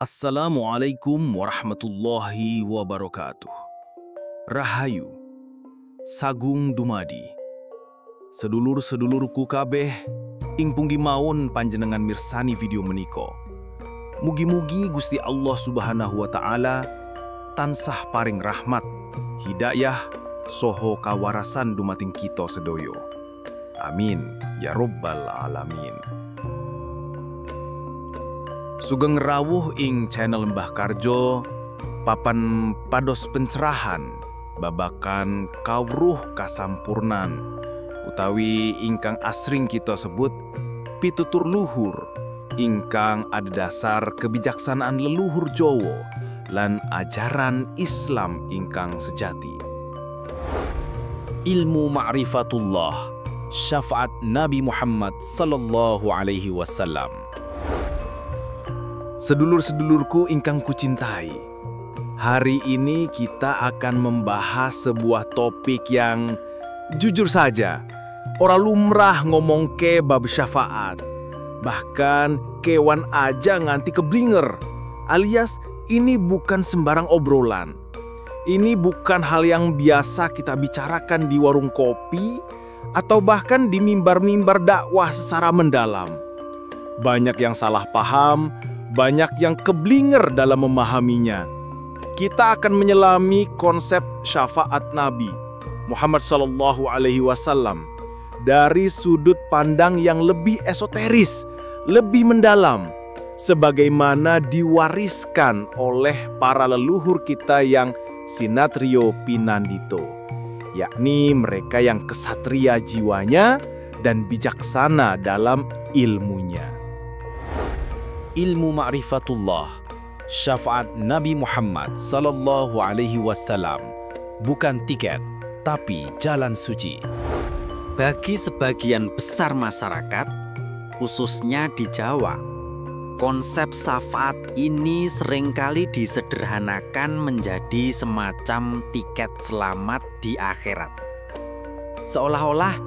Assalamualaikum warahmatullahi wabarakatuh. Rahayu, sagung dumadi. Sedulur-sedulurku kabeh, ing punggi mawon panjenengan mirsani video meniko. Mugi-mugi Gusti Allah Subhanahu wa Ta'ala tansah paring rahmat, hidayah, soho kawarasan dumating kita sedoyo. Amin ya Rabbal alamin. Sugeng rawuh ing channel Mbah Karjo, papan pados pencerahan, babakan kawruh kasampurnan, utawi ingkang asring kita sebut pitutur luhur, ingkang ada dasar kebijaksanaan leluhur Jawa lan ajaran Islam ingkang sejati. Ilmu ma'rifatullah, syafaat Nabi Muhammad sallallahu alaihi wasallam. Sedulur-sedulurku ingkang kucintai, hari ini kita akan membahas sebuah topik yang jujur saja ora lumrah ngomong ke bab syafaat. Bahkan kewan aja nganti keblinger, alias ini bukan sembarang obrolan. Ini bukan hal yang biasa kita bicarakan di warung kopi atau bahkan di mimbar-mimbar dakwah secara mendalam. Banyak yang salah paham, banyak yang keblinger dalam memahaminya. Kita akan menyelami konsep syafaat Nabi Muhammad sallallahu alaihi wasallam dari sudut pandang yang lebih esoteris, lebih mendalam, sebagaimana diwariskan oleh para leluhur kita yang sinatrio pinandito, yakni mereka yang kesatria jiwanya dan bijaksana dalam ilmunya. Ilmu ma'rifatullah, syafaat Nabi Muhammad sallallahu alaihi wasallam bukan tiket, tapi jalan suci. Bagi sebagian besar masyarakat, khususnya di Jawa, konsep syafaat ini seringkali disederhanakan menjadi semacam tiket selamat di akhirat. Seolah-olah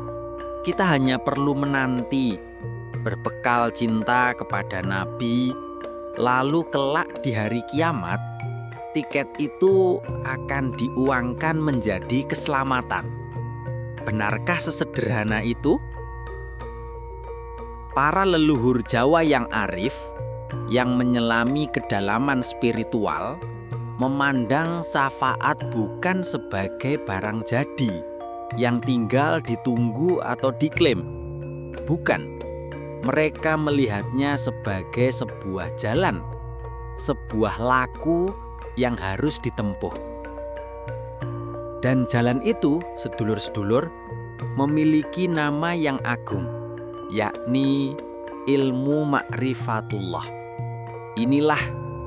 kita hanya perlu menanti, berbekal cinta kepada Nabi, lalu kelak di hari kiamat, tiket itu akan diuangkan menjadi keselamatan. Benarkah sesederhana itu? Para leluhur Jawa yang arif, yang menyelami kedalaman spiritual, memandang syafaat bukan sebagai barang jadi yang tinggal ditunggu atau diklaim. Bukan. Mereka melihatnya sebagai sebuah jalan, sebuah laku yang harus ditempuh. Dan jalan itu, sedulur-sedulur, memiliki nama yang agung, yakni ilmu ma'rifatullah. Inilah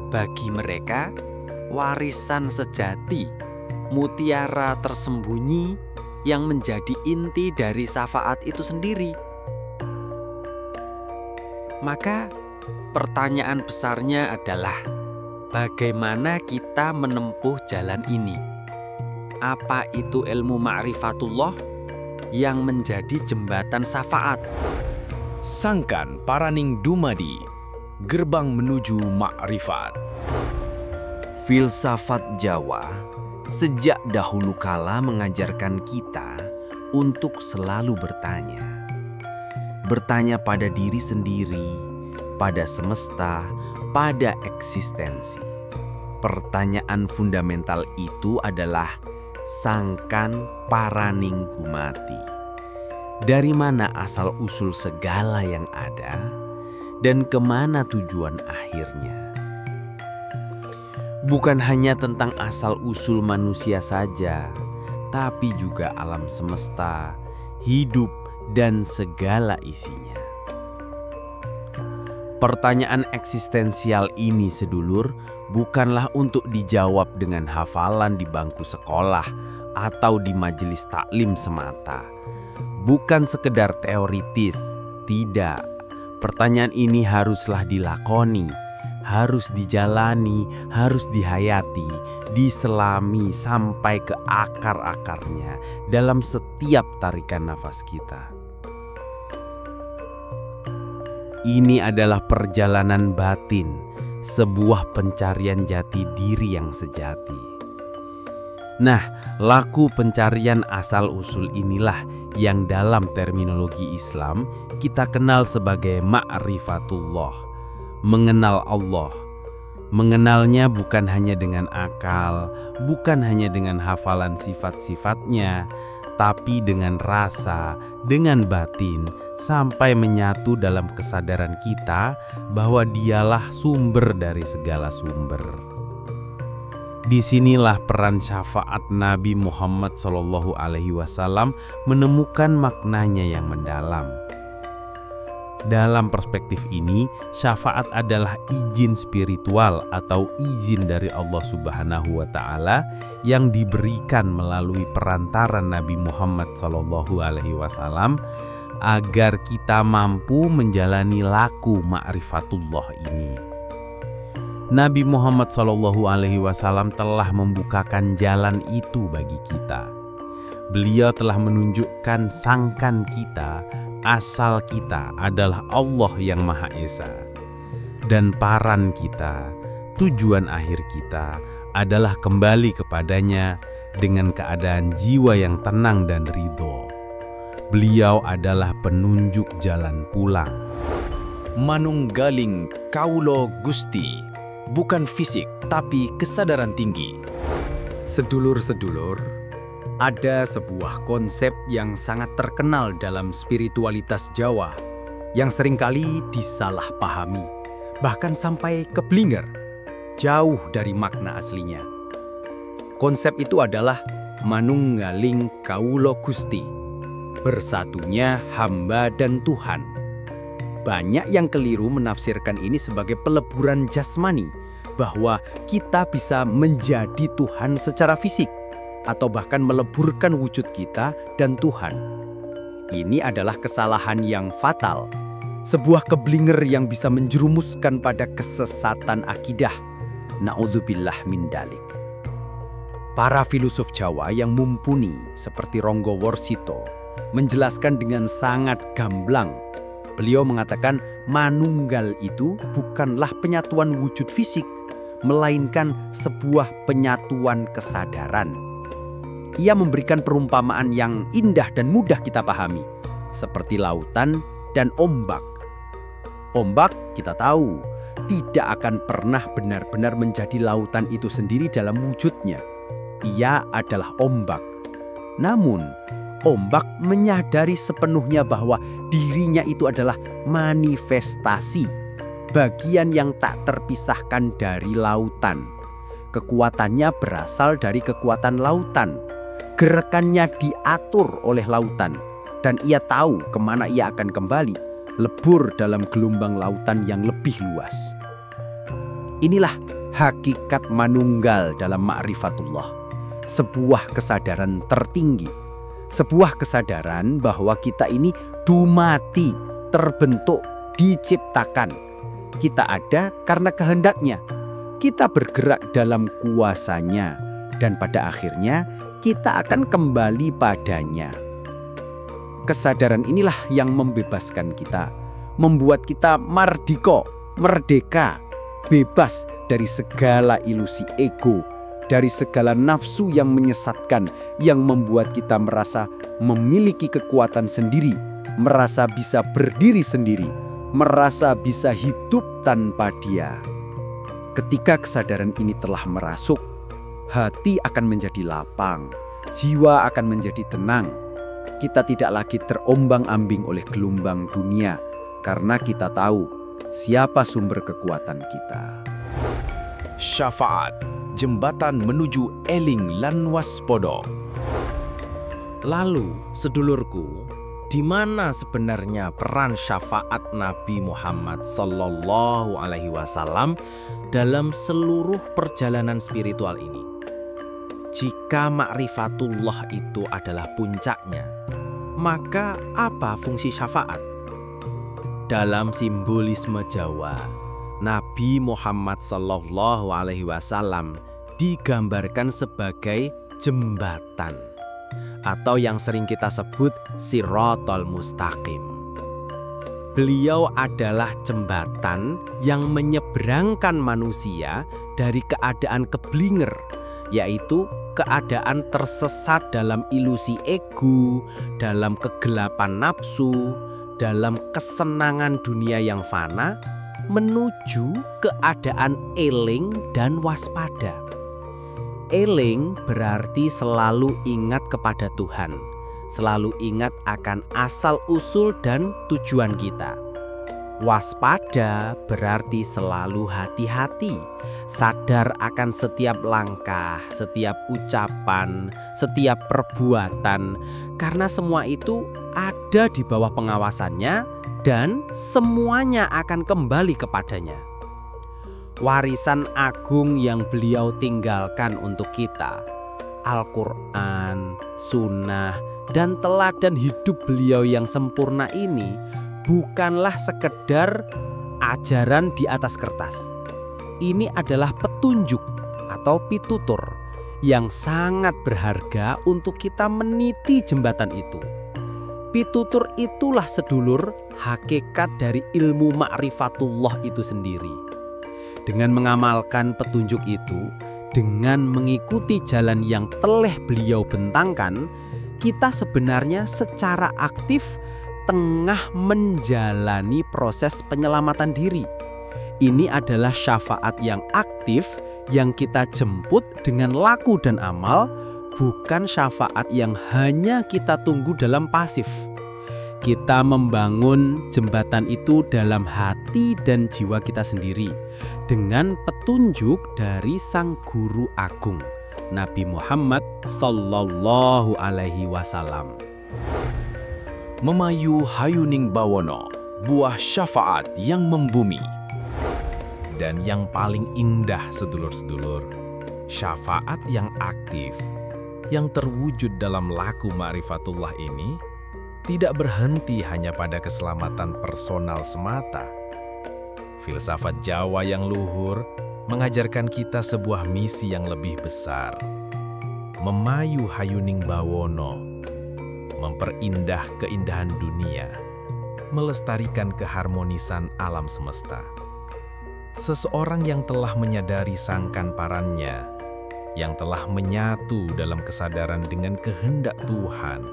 bagi mereka warisan sejati, mutiara tersembunyi yang menjadi inti dari syafaat itu sendiri. Maka pertanyaan besarnya adalah, bagaimana kita menempuh jalan ini? Apa itu ilmu ma'rifatullah yang menjadi jembatan syafaat? Sangkan paraning dumadi, gerbang menuju ma'rifat. Filsafat Jawa sejak dahulu kala mengajarkan kita untuk selalu bertanya. Bertanya pada diri sendiri, pada semesta, pada eksistensi. Pertanyaan fundamental itu adalah sangkan paraning dumati. Dari mana asal-usul segala yang ada, dan kemana tujuan akhirnya? Bukan hanya tentang asal-usul manusia saja, tapi juga alam semesta, hidup, dan segala isinya. Pertanyaan eksistensial ini, sedulur, bukanlah untuk dijawab dengan hafalan di bangku sekolah atau di majelis taklim semata. Bukan sekedar teoritis, tidak. Pertanyaan ini haruslah dilakoni, harus dijalani, harus dihayati, diselami sampai ke akar-akarnya dalam setiap tarikan nafas kita. Ini adalah perjalanan batin, sebuah pencarian jati diri yang sejati. Nah, laku pencarian asal-usul inilah yang dalam terminologi Islam kita kenal sebagai ma'rifatullah, mengenal Allah. Mengenalnya bukan hanya dengan akal, bukan hanya dengan hafalan sifat-sifatnya, tapi dengan rasa, dengan batin, sampai menyatu dalam kesadaran kita bahwa dialah sumber dari segala sumber. Disinilah peran syafaat Nabi Muhammad SAW menemukan maknanya yang mendalam. Dalam perspektif ini, syafaat adalah izin spiritual atau izin dari Allah Subhanahu wa Ta'ala yang diberikan melalui perantaran Nabi Muhammad SAW agar kita mampu menjalani laku ma'rifatullah ini. Nabi Muhammad SAW telah membukakan jalan itu bagi kita. Beliau telah menunjukkan sangkan kita, asal kita adalah Allah yang Maha Esa. Dan paran kita, tujuan akhir kita adalah kembali kepadanya dengan keadaan jiwa yang tenang dan ridho. Beliau adalah penunjuk jalan pulang. Manunggaling Kaulo Gusti, bukan fisik tapi kesadaran tinggi. Sedulur-sedulur, ada sebuah konsep yang sangat terkenal dalam spiritualitas Jawa yang seringkali disalahpahami, bahkan sampai keblinger, jauh dari makna aslinya. Konsep itu adalah manunggaling Kaulo Gusti, bersatunya hamba dan Tuhan. Banyak yang keliru menafsirkan ini sebagai peleburan jasmani, bahwa kita bisa menjadi Tuhan secara fisik, atau bahkan meleburkan wujud kita dan Tuhan. Ini adalah kesalahan yang fatal, sebuah keblinger yang bisa menjerumuskan pada kesesatan akidah. Na'udzubillah min dalik. Para filosof Jawa yang mumpuni seperti Ronggo Worsito menjelaskan dengan sangat gamblang. Beliau mengatakan manunggal itu bukanlah penyatuan wujud fisik, melainkan sebuah penyatuan kesadaran. Ia memberikan perumpamaan yang indah dan mudah kita pahami, seperti lautan dan ombak. Ombak kita tahu tidak akan pernah benar-benar menjadi lautan itu sendiri dalam wujudnya. Ia adalah ombak. Namun, ombak menyadari sepenuhnya bahwa dirinya itu adalah manifestasi, bagian yang tak terpisahkan dari lautan. Kekuatannya berasal dari kekuatan lautan. Gerakannya diatur oleh lautan, dan ia tahu kemana ia akan kembali, lebur dalam gelombang lautan yang lebih luas. Inilah hakikat manunggal dalam ma'rifatullah, sebuah kesadaran tertinggi, sebuah kesadaran bahwa kita ini dumati, terbentuk, diciptakan. Kita ada karena kehendaknya, kita bergerak dalam kuasanya, dan pada akhirnya kita akan kembali padanya. Kesadaran inilah yang membebaskan kita, membuat kita mardika, merdeka, bebas dari segala ilusi ego, dari segala nafsu yang menyesatkan, yang membuat kita merasa memiliki kekuatan sendiri, merasa bisa berdiri sendiri, merasa bisa hidup tanpa dia. Ketika kesadaran ini telah merasuk, hati akan menjadi lapang, jiwa akan menjadi tenang. Kita tidak lagi terombang-ambing oleh gelombang dunia, karena kita tahu siapa sumber kekuatan kita. Syafaat, jembatan menuju eling lan waspodo. Lalu, sedulurku, di mana sebenarnya peran syafaat Nabi Muhammad SAW dalam seluruh perjalanan spiritual ini? Jika ma'rifatullah itu adalah puncaknya, maka apa fungsi syafaat? Dalam simbolisme Jawa, Nabi Muhammad SAW digambarkan sebagai jembatan, atau yang sering kita sebut Shirathul Mustaqim. Beliau adalah jembatan yang menyeberangkan manusia dari keadaan keblinger, yaitu keadaan tersesat dalam ilusi ego, dalam kegelapan nafsu, dalam kesenangan dunia yang fana, menuju keadaan eling dan waspada. Eling berarti selalu ingat kepada Tuhan, selalu ingat akan asal-usul dan tujuan kita. Waspada berarti selalu hati-hati, sadar akan setiap langkah, setiap ucapan, setiap perbuatan, karena semua itu ada di bawah pengawasannya dan semuanya akan kembali kepadanya. Warisan agung yang beliau tinggalkan untuk kita, Al-Quran, Sunnah, dan teladan hidup beliau yang sempurna ini bukanlah sekedar ajaran di atas kertas. Ini adalah petunjuk atau pitutur yang sangat berharga untuk kita meniti jembatan itu. Pitutur itulah sedulur hakikat dari ilmu ma'rifatullah itu sendiri. Dengan mengamalkan petunjuk itu, dengan mengikuti jalan yang telah beliau bentangkan, kita sebenarnya secara aktif tengah menjalani proses penyelamatan diri. Ini adalah syafaat yang aktif yang kita jemput dengan laku dan amal, bukan syafaat yang hanya kita tunggu dalam pasif. Kita membangun jembatan itu dalam hati dan jiwa kita sendiri dengan petunjuk dari Sang Guru Agung, Nabi Muhammad Sallallahu Alaihi Wasallam. Memayu Hayuning Bawono, buah syafaat yang membumi. Dan yang paling indah sedulur-sedulur, syafaat yang aktif, yang terwujud dalam laku ma'rifatullah ini, tidak berhenti hanya pada keselamatan personal semata. Filsafat Jawa yang luhur mengajarkan kita sebuah misi yang lebih besar. Memayu Hayuning Bawono, memperindah keindahan dunia, melestarikan keharmonisan alam semesta. Seseorang yang telah menyadari sangkan parannya, yang telah menyatu dalam kesadaran dengan kehendak Tuhan,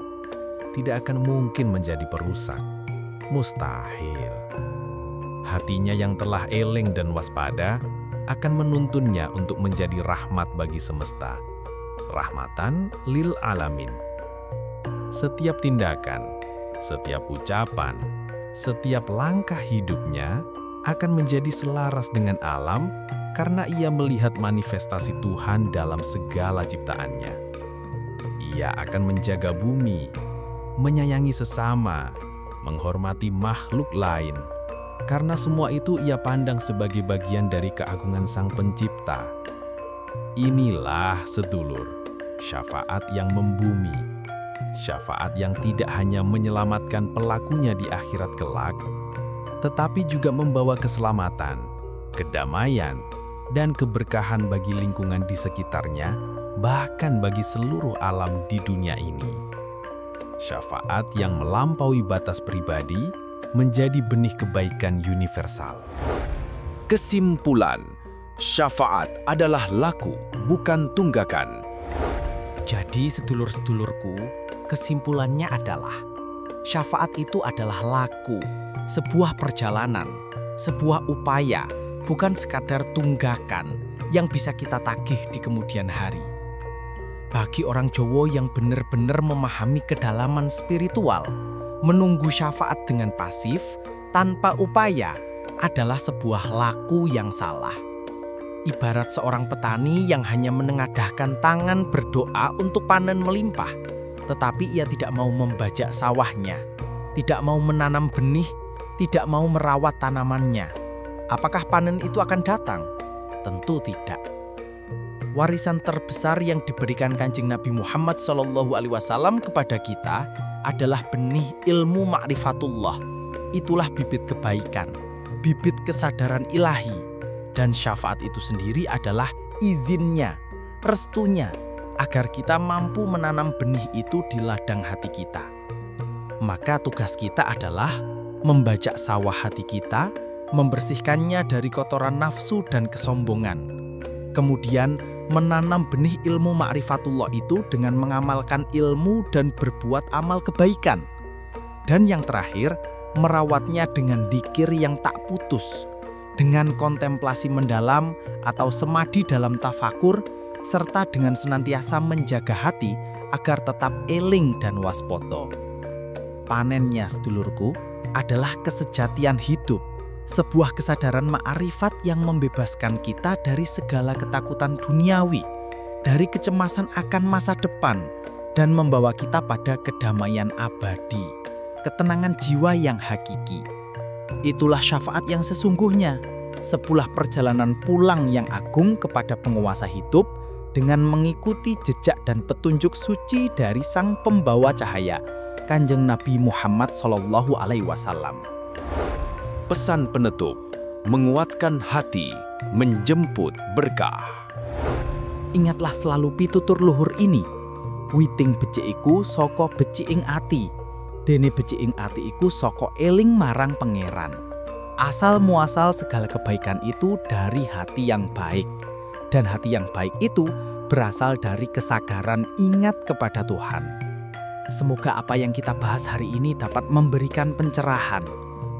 tidak akan mungkin menjadi perusak. Mustahil. Hatinya yang telah eleng dan waspada akan menuntunnya untuk menjadi rahmat bagi semesta. Rahmatan lil alamin. Setiap tindakan, setiap ucapan, setiap langkah hidupnya akan menjadi selaras dengan alam karena ia melihat manifestasi Tuhan dalam segala ciptaannya. Ia akan menjaga bumi, menyayangi sesama, menghormati makhluk lain, karena semua itu ia pandang sebagai bagian dari keagungan Sang Pencipta. Inilah sedulur, syafaat yang membumi. Syafaat yang tidak hanya menyelamatkan pelakunya di akhirat kelak, tetapi juga membawa keselamatan, kedamaian, dan keberkahan bagi lingkungan di sekitarnya, bahkan bagi seluruh alam di dunia ini. Syafaat yang melampaui batas pribadi menjadi benih kebaikan universal. Kesimpulan, syafaat adalah laku, bukan tunggakan. Jadi sedulur-sedulurku, kesimpulannya adalah syafaat itu adalah laku, sebuah perjalanan, sebuah upaya, bukan sekadar tunggakan yang bisa kita tagih di kemudian hari. Bagi orang Jawa yang benar-benar memahami kedalaman spiritual, menunggu syafaat dengan pasif tanpa upaya adalah sebuah laku yang salah. Ibarat seorang petani yang hanya menengadahkan tangan berdoa untuk panen melimpah, tetapi ia tidak mau membajak sawahnya, tidak mau menanam benih, tidak mau merawat tanamannya. Apakah panen itu akan datang? Tentu tidak. Warisan terbesar yang diberikan Kanjeng Nabi Muhammad SAW kepada kita adalah benih ilmu ma'rifatullah. Itulah bibit kebaikan, bibit kesadaran ilahi. Dan syafaat itu sendiri adalah izinnya, restunya, agar kita mampu menanam benih itu di ladang hati kita. Maka tugas kita adalah membajak sawah hati kita, membersihkannya dari kotoran nafsu dan kesombongan. Kemudian menanam benih ilmu ma'rifatullah itu dengan mengamalkan ilmu dan berbuat amal kebaikan. Dan yang terakhir, merawatnya dengan dzikir yang tak putus, dengan kontemplasi mendalam atau semadi dalam tafakur, serta dengan senantiasa menjaga hati agar tetap eling dan waspoto. Panennya, sedulurku, adalah kesejatian hidup, sebuah kesadaran ma'rifat yang membebaskan kita dari segala ketakutan duniawi, dari kecemasan akan masa depan, dan membawa kita pada kedamaian abadi, ketenangan jiwa yang hakiki. Itulah syafaat yang sesungguhnya, sebuah perjalanan pulang yang agung kepada penguasa hidup dengan mengikuti jejak dan petunjuk suci dari sang pembawa cahaya, Kanjeng Nabi Muhammad SAW. Pesan penutup, menguatkan hati, menjemput berkah. Ingatlah selalu pitutur luhur ini, witing becik iku saka becik ing ati, dene becik ing ati iku saka eling marang pangeran. Asal muasal segala kebaikan itu dari hati yang baik, dan hati yang baik itu berasal dari kesadaran ingat kepada Tuhan. Semoga apa yang kita bahas hari ini dapat memberikan pencerahan,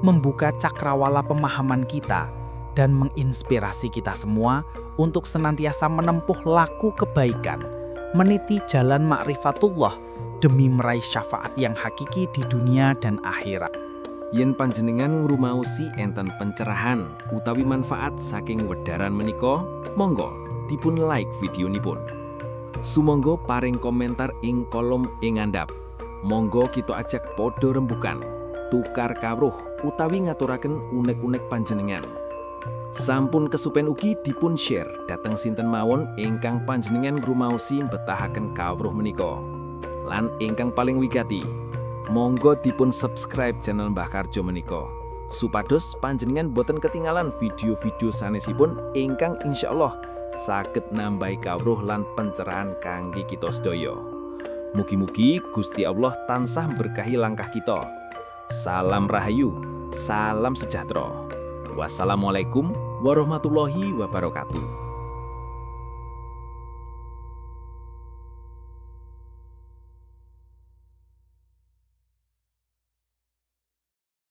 membuka cakrawala pemahaman kita, dan menginspirasi kita semua untuk senantiasa menempuh laku kebaikan, meniti jalan ma'rifatullah demi meraih syafaat yang hakiki di dunia dan akhirat. Yen panjenengan ngrumaosi enten pencerahan utawi manfaat saking wedharan menika, monggo dipun like videonipun. Sumangga paring komentar ing kolom ing ngandhap. Monggo kita ajak padha rembukan, tukar kawruh utawi ngaturaken unek-unek panjenengan. Sampun kesupen ugi dipun share dhateng sinten mawon ingkang panjenengan ngrumaosi mbetahaken kawruh menika. Lan ingkang paling wigati, monggo dipun subscribe channel Mbah Karjo menika, supados panjenengan boten ketinggalan video-video sanesipun ingkang insyaallah saged nambahi kawruh lan pencerahan kangge kita sedaya. Mugi-mugi Gusti Allah tansah berkahi langkah kita. Salam rahayu, salam sejahtera. Wassalamualaikum warahmatullahi wabarakatuh.